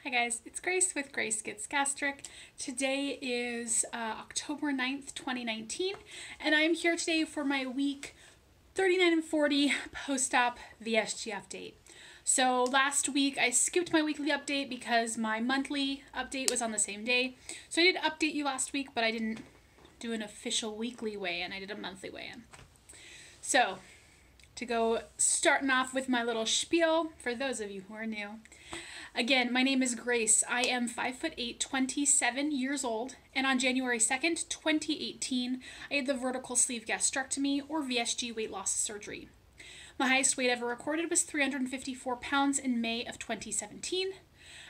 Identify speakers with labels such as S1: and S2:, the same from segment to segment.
S1: Hi guys, it's Grace with Grace Gets Gastric. Today is October 9th, 2019, and I'm here today for my week 39 and 40 post-op VSG update. So last week I skipped my weekly update because my monthly update was on the same day. So I did update you last week, but I didn't do an official weekly weigh-in. I did a monthly weigh-in. So to go starting off with my little spiel for those of you who are new. Again, my name is Grace. I am 5'8", 27 years old, and on January 2nd, 2018, I had the vertical sleeve gastrectomy, or VSG, weight loss surgery. My highest weight ever recorded was 354 pounds in May of 2017.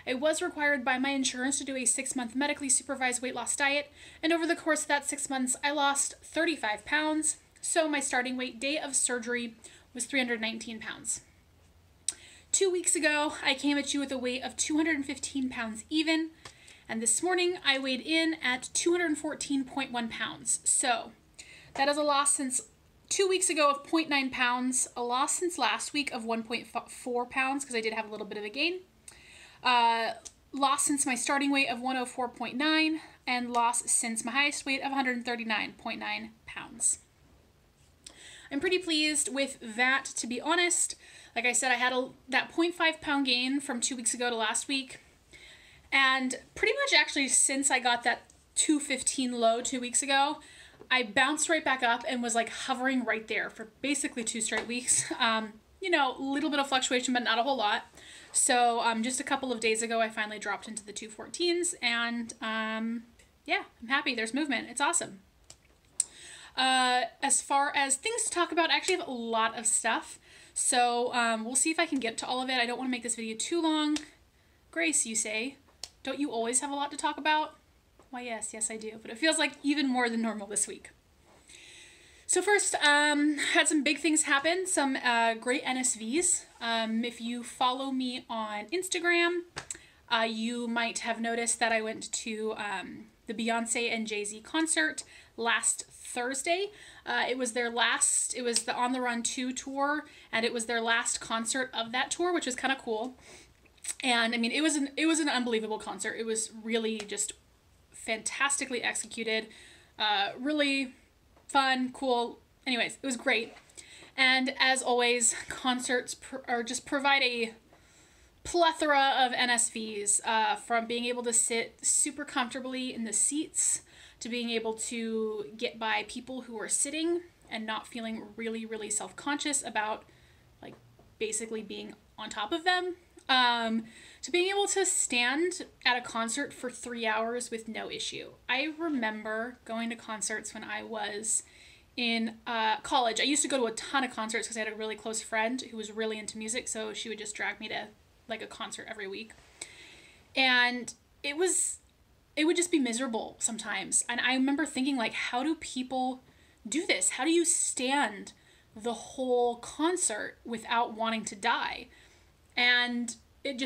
S1: I was required by my insurance to do a 6-month medically supervised weight loss diet, and over the course of that 6 months, I lost 35 pounds, so my starting weight day of surgery was 319 pounds. 2 weeks ago, I came at you with a weight of 215 pounds even, and this morning I weighed in at 214.1 pounds. So that is a loss since 2 weeks ago of 0.9 pounds, a loss since last week of 1.4 pounds because I did have a little bit of a gain, loss since my starting weight of 104.9, and loss since my highest weight of 139.9 pounds. I'm pretty pleased with that, to be honest. Like I said, I had that 0.5 pound gain from 2 weeks ago to last week. And pretty much actually since I got that 215 low 2 weeks ago, I bounced right back up and was like hovering right there for basically 2 straight weeks. You know, a little bit of fluctuation, but not a whole lot. So just a couple of days ago, I finally dropped into the 214s, and yeah, I'm happy. There's movement. It's awesome. As far as things to talk about, I actually have a lot of stuff. So we'll see if I can get to all of it. I don't want to make this video too long. Grace, you say, don't you always have a lot to talk about? Why, yes, I do. But it feels like even more than normal this week. So first, had some big things happen, some great NSVs. If you follow me on Instagram, you might have noticed that I went to the Beyonce and Jay-Z concert last Thursday. It was the On the Run 2 tour, and it was their last concert of that tour, which was kind of cool. And I mean, it was an unbelievable concert. It was really just fantastically executed, really fun, cool. Anyways, it was great. And as always, concerts provide a plethora of NSVs, from being able to sit super comfortably in the seats to being able to get by people who are sitting and not feeling really, really self-conscious about like basically being on top of them, to being able to stand at a concert for 3 hours with no issue. I remember going to concerts when I was in college. I used to go to a ton of concerts because I had a really close friend who was really into music, so she would just drag me to like a concert every week. And it would just be miserable sometimes. And I remember thinking, like, how do people do this? How do you stand the whole concert without wanting to die? And it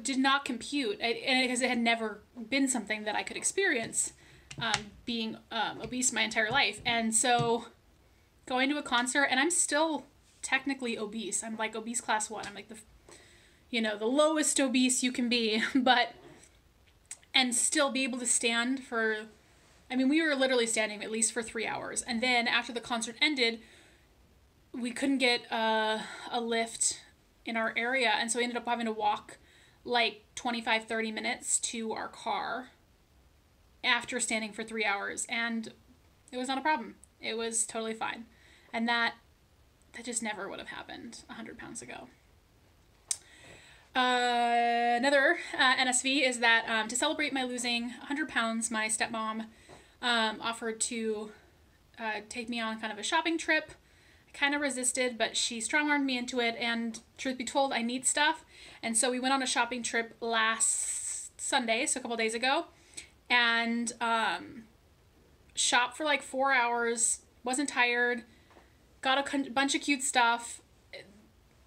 S1: did not compute, because it had never been something that I could experience, being obese my entire life. And so going to a concert, and I'm still technically obese. I'm like obese class 1. I'm like the lowest obese you can be, and still be able to stand for, I mean, we were literally standing at least for 3 hours. And then after the concert ended, we couldn't get a lift in our area. And so we ended up having to walk like 25-30 minutes to our car after standing for 3 hours. And it was not a problem. It was totally fine. And that just never would have happened 100 pounds ago. Another NSV is that to celebrate my losing 100 pounds, my stepmom offered to take me on kind of a shopping trip. I kind of resisted, but she strong-armed me into it, and truth be told, I need stuff. And so we went on a shopping trip last Sunday, so a couple days ago, and shopped for like 4 hours, wasn't tired, got a bunch of cute stuff.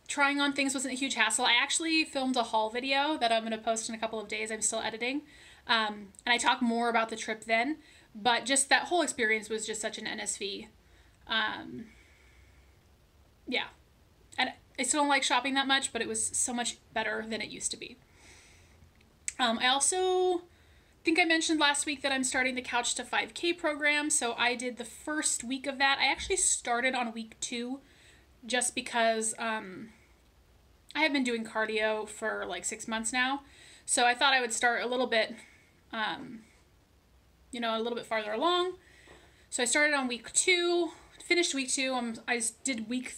S1: Trying on things wasn't a huge hassle. I actually filmed a haul video that I'm going to post in a couple of days. I'm still editing. And I talk more about the trip then, but just that whole experience was just such an NSV. Yeah. And I still don't like shopping that much, but it was so much better than it used to be. I also think I mentioned last week that I'm starting the Couch to 5K program. So I did the first week of that. I actually started on week 2 just because I have been doing cardio for like 6 months now. So I thought I would start a little bit, you know, a little bit farther along. So I started on week 2, finished week 2. I did week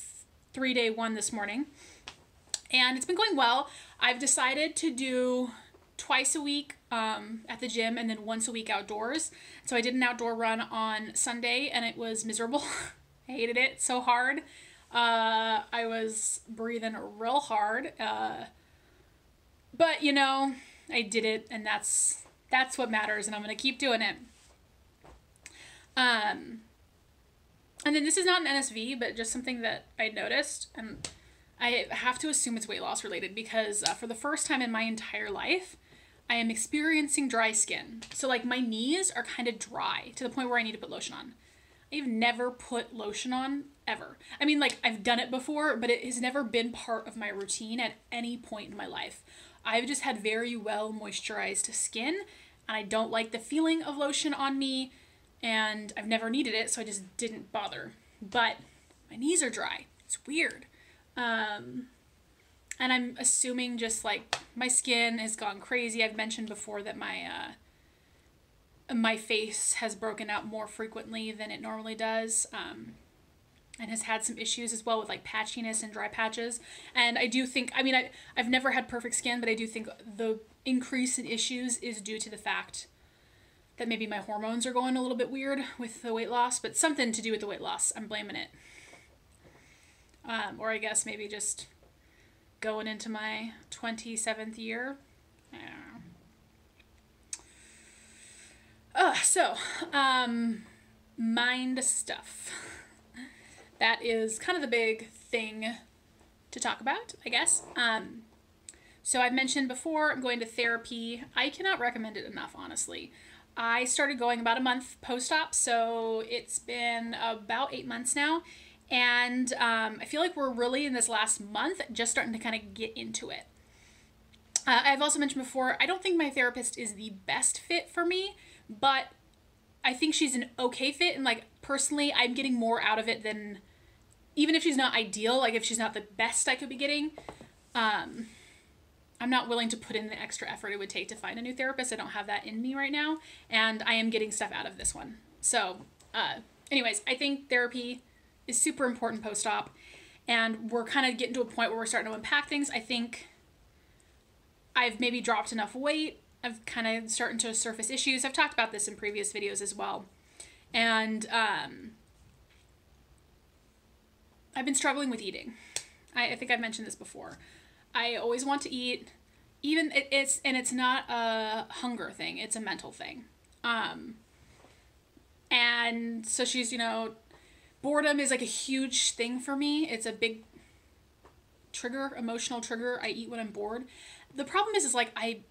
S1: 3, day 1 this morning. And it's been going well. I've decided to do twice a week at the gym and then once a week outdoors. So I did an outdoor run on Sunday and it was miserable. I hated it so hard. I was breathing real hard. But you know, I did it and that's what matters and I'm going to keep doing it. And then this is not an NSV, but just something that I noticed, and I have to assume it's weight loss related because for the first time in my entire life, I am experiencing dry skin. So like my knees are kind of dry to the point where I need to put lotion on. I've never put lotion on ever. I mean, like I've done it before, but it has never been part of my routine at any point in my life. I've just had very well moisturized skin and I don't like the feeling of lotion on me and I've never needed it, so I just didn't bother. But my knees are dry. It's weird. And I'm assuming just like my skin has gone crazy. I've mentioned before that my face has broken out more frequently than it normally does, and has had some issues as well with like patchiness and dry patches. And I do think, I mean, I've never had perfect skin, but I do think the increase in issues is due to the fact that maybe my hormones are going a little bit weird with the weight loss, but something to do with the weight loss. I'm blaming it. Or I guess maybe just going into my 27th year. I don't know. Mind stuff. That is kind of the big thing to talk about, I guess. So I've mentioned before, I'm going to therapy. I cannot recommend it enough, honestly. I started going about a month post-op, so it's been about 8 months now. And I feel like we're really in this last month just starting to kind of get into it. I've also mentioned before, I don't think my therapist is the best fit for me, but I think she's an okay fit. And like personally, I'm getting more out of it than, even if she's not ideal, like if she's not the best I could be getting, I'm not willing to put in the extra effort it would take to find a new therapist. I don't have that in me right now. And I am getting stuff out of this one. So anyways, I think therapy is super important post-op, and we're kind of getting to a point where we're starting to unpack things. I think I've maybe dropped enough weight. I've kind of starting to surface issues. I've talked about this in previous videos as well. And I've been struggling with eating. I think I've mentioned this before. I always want to eat, even it's not a hunger thing, it's a mental thing. And so she's, you know, boredom is like a huge thing for me. It's a big trigger, emotional trigger. I eat when I'm bored. The problem is like I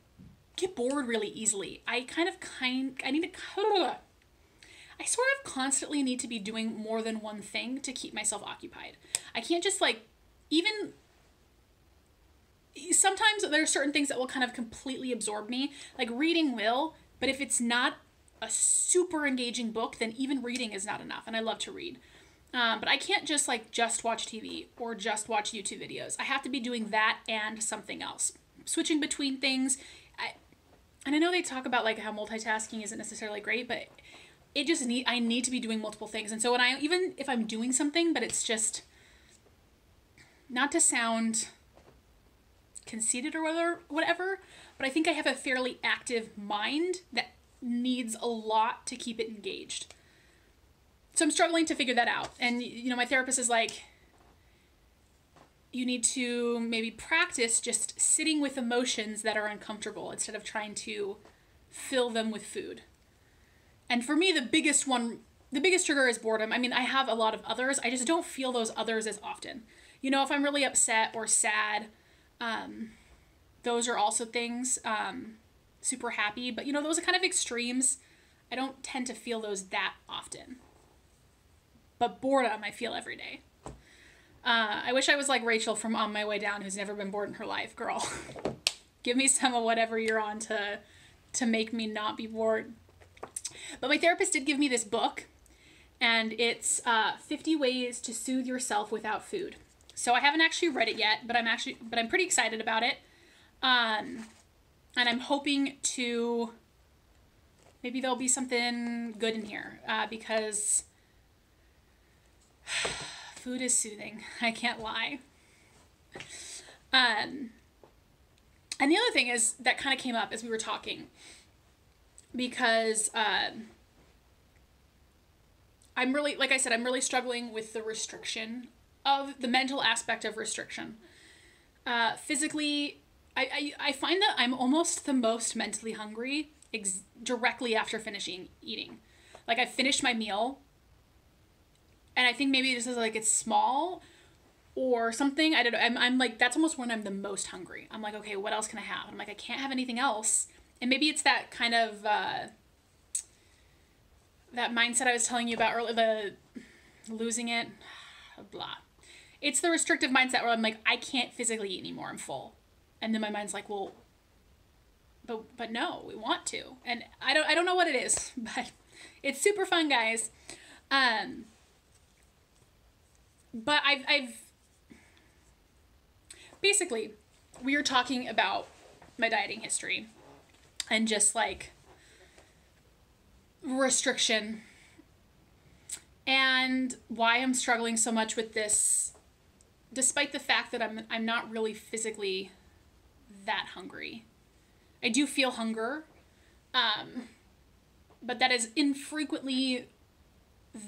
S1: get bored really easily. I sort of constantly need to be doing more than one thing to keep myself occupied. I can't just like, even sometimes there are certain things that will kind of completely absorb me. Like reading will, but if it's not a super engaging book, then even reading is not enough. And I love to read. But I can't just watch TV or just watch YouTube videos. I have to be doing that and something else. Switching between things. And I know they talk about like how multitasking isn't necessarily great, but I need to be doing multiple things. And so even if I'm doing something, but it's just, not to sound conceited or whatever, but I think I have a fairly active mind that needs a lot to keep it engaged. So I'm struggling to figure that out. And, you know, my therapist is like, you need to maybe practice just sitting with emotions that are uncomfortable instead of trying to fill them with food. And for me, the biggest trigger is boredom. I mean, I have a lot of others. I just don't feel those others as often. You know, if I'm really upset or sad, those are also things, super happy, but you know, those are kind of extremes. I don't tend to feel those that often. But boredom, I feel every day. I wish I was like Rachel from On My Way Down, who's never been bored in her life, girl. Give me some of whatever you're on to make me not be bored. But my therapist did give me this book, and it's 50 Ways to Soothe Yourself Without Food. So I haven't actually read it yet, but I'm pretty excited about it. And I'm hoping to, maybe there'll be something good in here, because food is soothing. I can't lie. And the other thing is that kind of came up as we were talking, because I'm really, like I said, I'm really struggling with the restriction of the mental aspect of restriction. Physically, I find that I'm almost the most mentally hungry directly after finishing eating. Like, I finished my meal, and I think maybe this is like it's small or something. I don't know. I'm like, that's almost when I'm the most hungry. I'm like, okay, what else can I have? I'm like, I can't have anything else. And maybe it's that kind of that mindset I was telling you about earlier, the losing it, blah. It's the restrictive mindset where I'm like, I can't physically eat anymore. I'm full. And then my mind's like, well, but no, we want to. And I don't know what it is, but it's super fun, guys. But I've basically, we were talking about my dieting history and just like restriction and why I'm struggling so much with this, despite the fact that I'm not really physically that hungry. I do feel hunger, but that is infrequently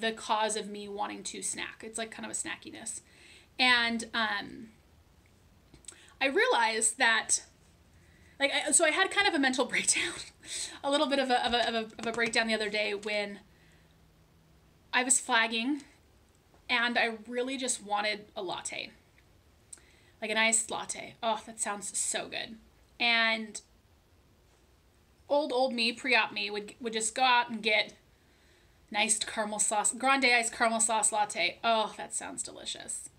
S1: the cause of me wanting to snack. It's like kind of a snackiness. And I realized that, like, so I had kind of a mental breakdown, a little bit of a breakdown the other day when I was flagging and I really just wanted a latte. Like an iced latte. Oh, that sounds so good. And old me, pre-op me, would just go out and get nice caramel sauce, grande iced caramel sauce latte. Oh, that sounds delicious.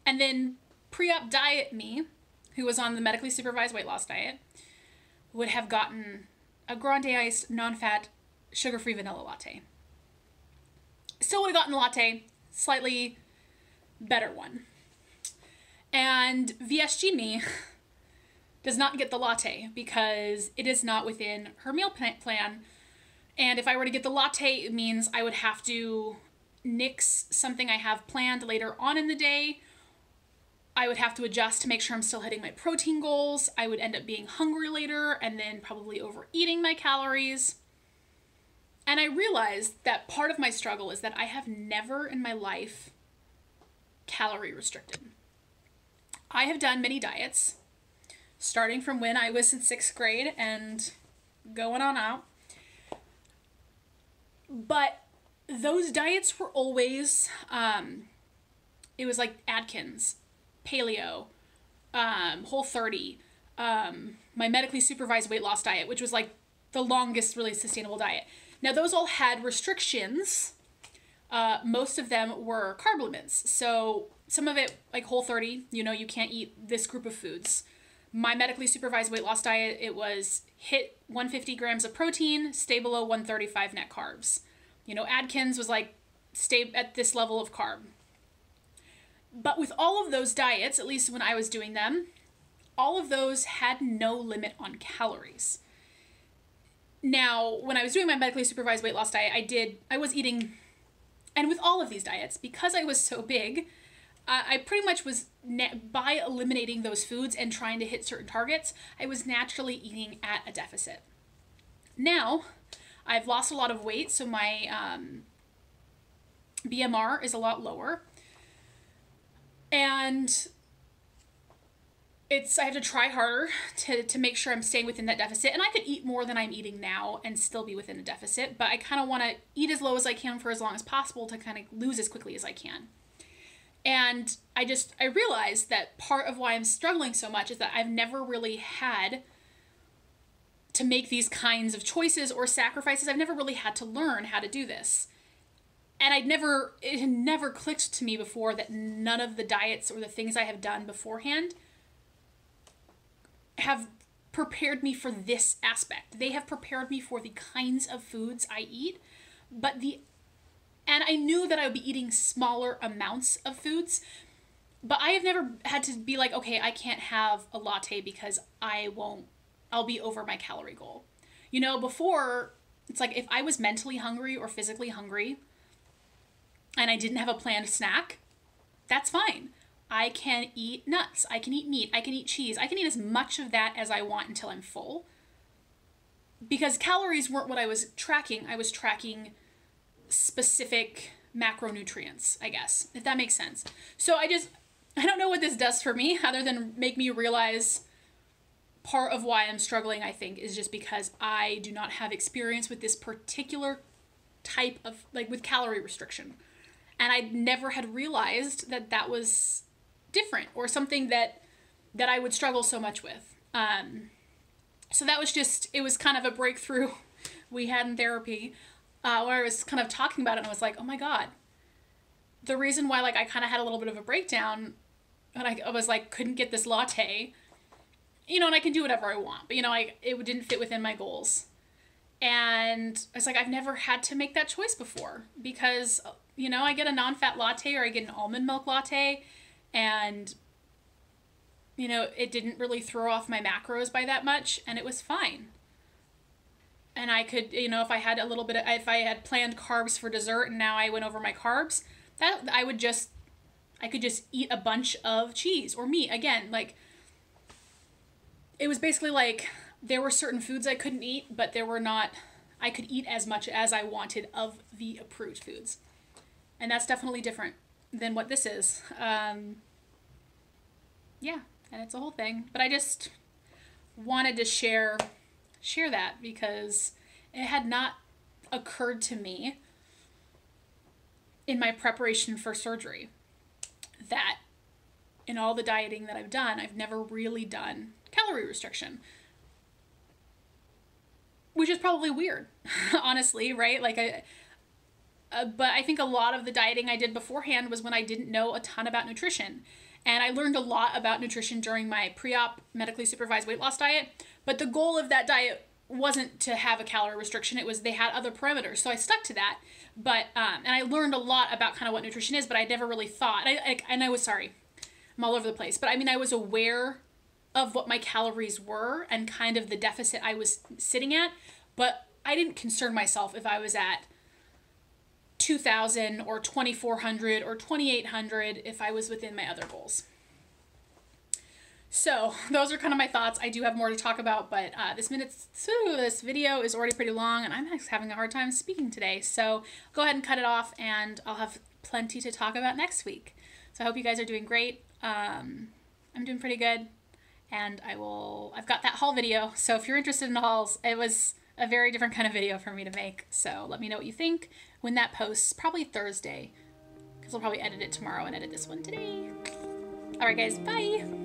S1: And then pre-op diet me, who was on the medically supervised weight loss diet, would have gotten a grande iced, non-fat, sugar-free vanilla latte. Still would have gotten a latte, slightly better one. And VSG me does not get the latte because it is not within her meal plan. And if I were to get the latte, it means I would have to nix something I have planned later on in the day. I would have to adjust to make sure I'm still hitting my protein goals. I would end up being hungry later and then probably overeating my calories. And I realized that part of my struggle is that I have never in my life calorie restricted. I have done many diets, starting from when I was in 6th grade and going on out. But those diets were always, it was like Atkins, paleo, Whole30, my medically supervised weight loss diet, which was like the longest really sustainable diet. Now those all had restrictions. Most of them were carb limits. So some of it, like Whole30, you can't eat this group of foods. My medically supervised weight loss diet, it was hit 150 grams of protein, stay below 135 net carbs. Atkins was like, stay at this level of carb. But with all of those diets, at least when I was doing them, all of those had no limit on calories. Now, when I was doing my medically supervised weight loss diet, I was eating, and with all of these diets, because I was so big, I pretty much was, by eliminating those foods and trying to hit certain targets, I was naturally eating at a deficit. Now, I've lost a lot of weight, so my BMR is a lot lower. And I have to try harder to make sure I'm staying within that deficit. And I could eat more than I'm eating now and still be within a deficit, but I kind of want to eat as low as I can for as long as possible to kind of lose as quickly as I can. And I realized that part of why I'm struggling so much is that I've never really had to make these kinds of choices or sacrifices. I've never really had to learn how to do this. And it had never clicked to me before that none of the diets or the things I have done beforehand have prepared me for this aspect. They have prepared me for the kinds of foods I eat, and I knew that I would be eating smaller amounts of foods, but I have never had to be like, okay, I can't have a latte because I'll be over my calorie goal. You know, before, it's like if I was mentally hungry or physically hungry and I didn't have a planned snack, that's fine. I can eat nuts, I can eat meat, I can eat cheese, I can eat as much of that as I want until I'm full. Because calories weren't what I was tracking. I was tracking specific macronutrients, I guess, if that makes sense. So I don't know what this does for me other than make me realize part of why I'm struggling, I think, is just because I do not have experience with this particular type of, like, with calorie restriction. And I never had realized that that was different or something that I would struggle so much with. So that was just, it was kind of a breakthrough we had in therapy, where I was kind of talking about it and I was like, oh my God, the reason why, like, I kind of had a little bit of a breakdown and I was like, couldn't get this latte, you know, and I can do whatever I want, but, you know, it didn't fit within my goals. And I was like, I've never had to make that choice before because, you know, I get a non-fat latte or I get an almond milk latte and, you know, it didn't really throw off my macros by that much and it was fine. And I could, you know, if I had planned carbs for dessert and now I went over my carbs, I could just eat a bunch of cheese or meat. Again, like, it was basically like there were certain foods I couldn't eat, but I could eat as much as I wanted of the approved foods. And that's definitely different than what this is. Yeah, and it's a whole thing. But I just wanted to share that because it had not occurred to me in my preparation for surgery that in all the dieting that I've done, I've never really done calorie restriction, which is probably weird, honestly, right? Like, but I think a lot of the dieting I did beforehand was when I didn't know a ton about nutrition. And I learned a lot about nutrition during my pre-op medically supervised weight loss diet. But the goal of that diet wasn't to have a calorie restriction. It was they had other parameters. So I stuck to that. But, and I learned a lot about kind of what nutrition is, but I never really thought, I'm all over the place. But I mean, I was aware of what my calories were and kind of the deficit I was sitting at. But I didn't concern myself if I was at 2,000 or 2,400 or 2,800 if I was within my other goals. So those are kind of my thoughts. I do have more to talk about, but this video is already pretty long and I'm having a hard time speaking today. So go ahead and cut it off and I'll have plenty to talk about next week. So I hope you guys are doing great. I'm doing pretty good and I've got that haul video. So if you're interested in the hauls, it was a very different kind of video for me to make. So let me know what you think when that posts, probably Thursday, because I'll probably edit it tomorrow and edit this one today. All right, guys, bye.